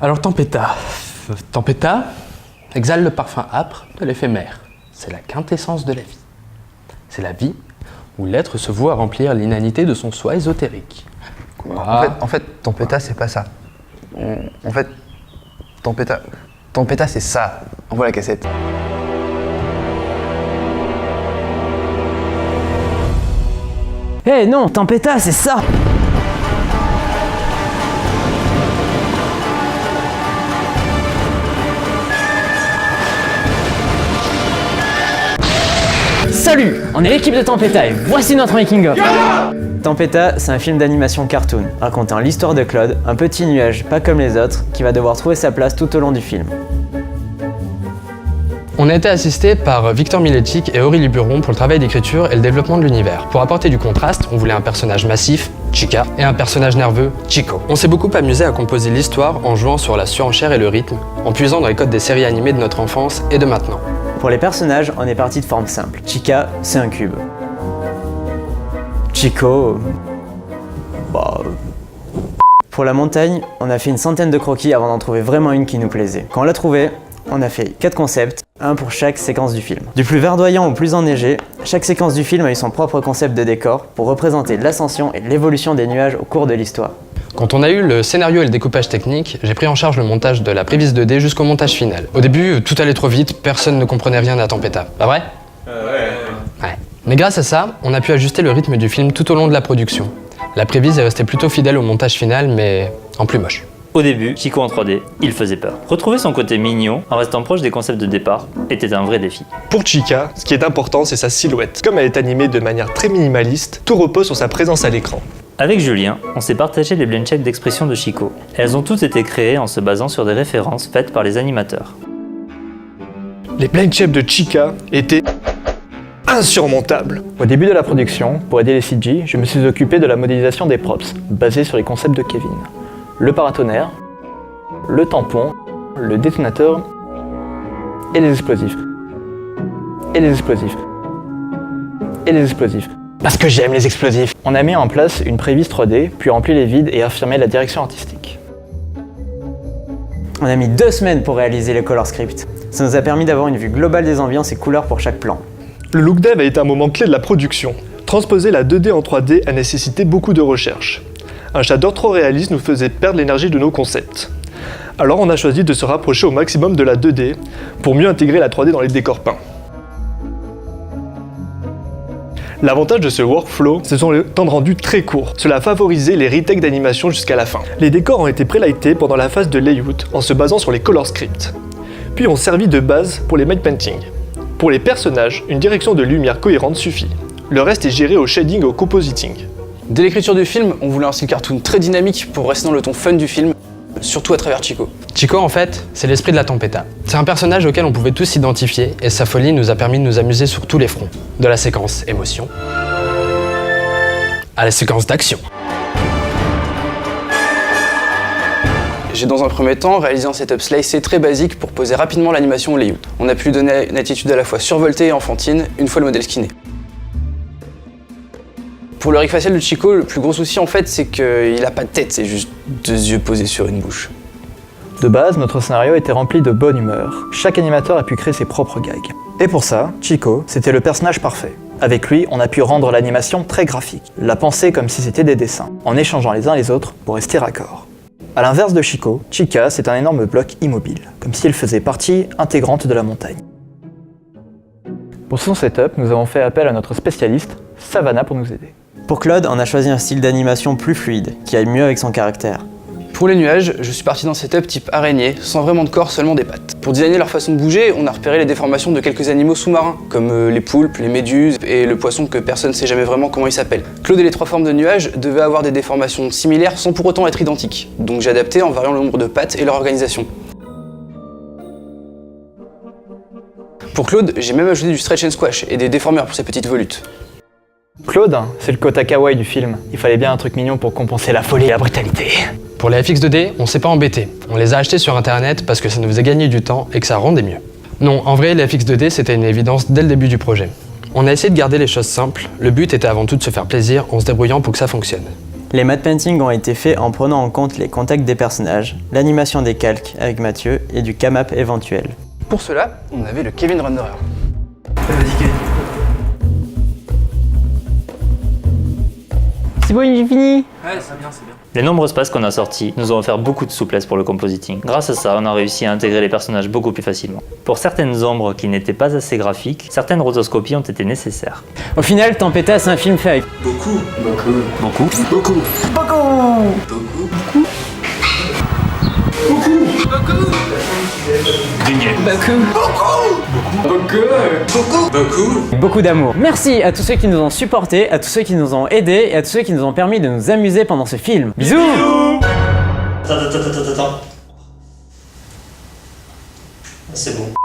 Alors Tempesta exhale le parfum âpre de l'éphémère. C'est la quintessence de la vie. C'est la vie où l'être se voue à remplir l'inanité de son soi ésotérique. Quoi ? En fait, Tempesta, c'est pas ça. En fait, Tempesta, c'est ça. Envoie la cassette. Eh non, Tempesta, c'est ça! Salut, on est l'équipe de Tempesta et voici notre making-of. Tempesta, c'est un film d'animation cartoon, racontant l'histoire de Claude, un petit nuage pas comme les autres, qui va devoir trouver sa place tout au long du film. On a été assisté par Victor Miletic et Aurélie Buron pour le travail d'écriture et le développement de l'univers. Pour apporter du contraste, on voulait un personnage massif, Chica, et un personnage nerveux, Chico. On s'est beaucoup amusé à composer l'histoire en jouant sur la surenchère et le rythme, en puisant dans les codes des séries animées de notre enfance et de maintenant. Pour les personnages, on est parti de forme simple. Chica, c'est un cube. Chico... Pour la montagne, on a fait une centaine de croquis avant d'en trouver vraiment une qui nous plaisait. Quand on l'a trouvée, on a fait 4 concepts, un pour chaque séquence du film. Du plus verdoyant au plus enneigé, chaque séquence du film a eu son propre concept de décor pour représenter l'ascension et l'évolution des nuages au cours de l'histoire. Quand on a eu le scénario et le découpage technique, j'ai pris en charge le montage de la prévise 2D jusqu'au montage final. Au début, tout allait trop vite, personne ne comprenait rien à Tempesta. Pas vrai ? Ouais. Mais grâce à ça, on a pu ajuster le rythme du film tout au long de la production. La prévise est restée plutôt fidèle au montage final, mais en plus moche. Au début, Chico en 3D, il faisait peur. Retrouver son côté mignon, en restant proche des concepts de départ, était un vrai défi. Pour Chica, ce qui est important, c'est sa silhouette. Comme elle est animée de manière très minimaliste, tout repose sur sa présence à l'écran. Avec Julien, on s'est partagé les blend shapes d'expression de Chico. Elles ont toutes été créées en se basant sur des références faites par les animateurs. Les blend shapes de Chica étaient insurmontables. Au début de la production, pour aider les CG, je me suis occupé de la modélisation des props, basée sur les concepts de Kevin. Le paratonnerre, le tampon, le détonateur et les explosifs. Et les explosifs. Et les explosifs. Parce que j'aime les explosifs. On a mis en place une prévise 3D, puis rempli les vides et affirmé la direction artistique. On a mis 2 semaines pour réaliser le color script. Ça nous a permis d'avoir une vue globale des ambiances et couleurs pour chaque plan. Le look dev a été un moment clé de la production. Transposer la 2D en 3D a nécessité beaucoup de recherche. Un shader trop réaliste nous faisait perdre l'énergie de nos concepts. Alors on a choisi de se rapprocher au maximum de la 2D pour mieux intégrer la 3D dans les décors peints. L'avantage de ce workflow, ce sont les temps de rendu très courts. Cela a favorisé les retakes d'animation jusqu'à la fin. Les décors ont été pré-lightés pendant la phase de layout en se basant sur les color scripts. Puis ont servi de base pour les matte painting. Pour les personnages, une direction de lumière cohérente suffit. Le reste est géré au shading et au compositing. Dès l'écriture du film, on voulait un style cartoon très dynamique pour rester dans le ton fun du film, surtout à travers Chico. Chico, en fait, c'est l'esprit de la Tempesta. C'est un personnage auquel on pouvait tous s'identifier et sa folie nous a permis de nous amuser sur tous les fronts. De la séquence émotion à la séquence d'action. J'ai dans un premier temps réalisé un setup slicé très basique pour poser rapidement l'animation au layout. On a pu lui donner une attitude à la fois survoltée et enfantine une fois le modèle skinné. Pour le rig facial de Chico, le plus gros souci en fait, c'est qu'il a pas de tête, c'est juste 2 yeux posés sur une bouche. De base, notre scénario était rempli de bonne humeur. Chaque animateur a pu créer ses propres gags. Et pour ça, Chico, c'était le personnage parfait. Avec lui, on a pu rendre l'animation très graphique, la penser comme si c'était des dessins, en échangeant les uns les autres pour rester raccord. A l'inverse de Chico, Chica, c'est un énorme bloc immobile, comme si elle faisait partie intégrante de la montagne. Pour son setup, nous avons fait appel à notre spécialiste, Savannah, pour nous aider. Pour Claude, on a choisi un style d'animation plus fluide, qui aille mieux avec son caractère. Pour les nuages, je suis parti d'un setup type araignée, sans vraiment de corps, seulement des pattes. Pour designer leur façon de bouger, on a repéré les déformations de quelques animaux sous-marins, comme les poulpes, les méduses et le poisson que personne ne sait jamais vraiment comment il s'appelle. Claude et les 3 formes de nuages devaient avoir des déformations similaires sans pour autant être identiques, donc j'ai adapté en variant le nombre de pattes et leur organisation. Pour Claude, j'ai même ajouté du stretch and squash et des déformeurs pour ses petites volutes. Claude, c'est le quota kawaii du film. Il fallait bien un truc mignon pour compenser la folie et la brutalité. Pour les FX 2D, on s'est pas embêté. On les a achetés sur internet parce que ça nous faisait gagner du temps et que ça rendait mieux. Non, en vrai, les FX 2D, c'était une évidence dès le début du projet. On a essayé de garder les choses simples, le but était avant tout de se faire plaisir en se débrouillant pour que ça fonctionne. Les matte paintings ont été faits en prenant en compte les contacts des personnages, l'animation des calques avec Mathieu et du camap éventuel. Pour cela, on avait le Kevin Renderer. C'est bon, j'ai fini. Les nombreux spaces qu'on a sortis nous ont offert beaucoup de souplesse pour le compositing. Grâce à ça, on a réussi à intégrer les personnages beaucoup plus facilement. Pour certaines ombres qui n'étaient pas assez graphiques, certaines rotoscopies ont été nécessaires. Au final, Tempesta, c'est un film fait avec beaucoup d'amour. Merci à tous ceux qui nous ont supportés, à tous ceux qui nous ont aidés et à tous ceux qui nous ont permis de nous amuser pendant ce film. Bisous. Attends. C'est bon.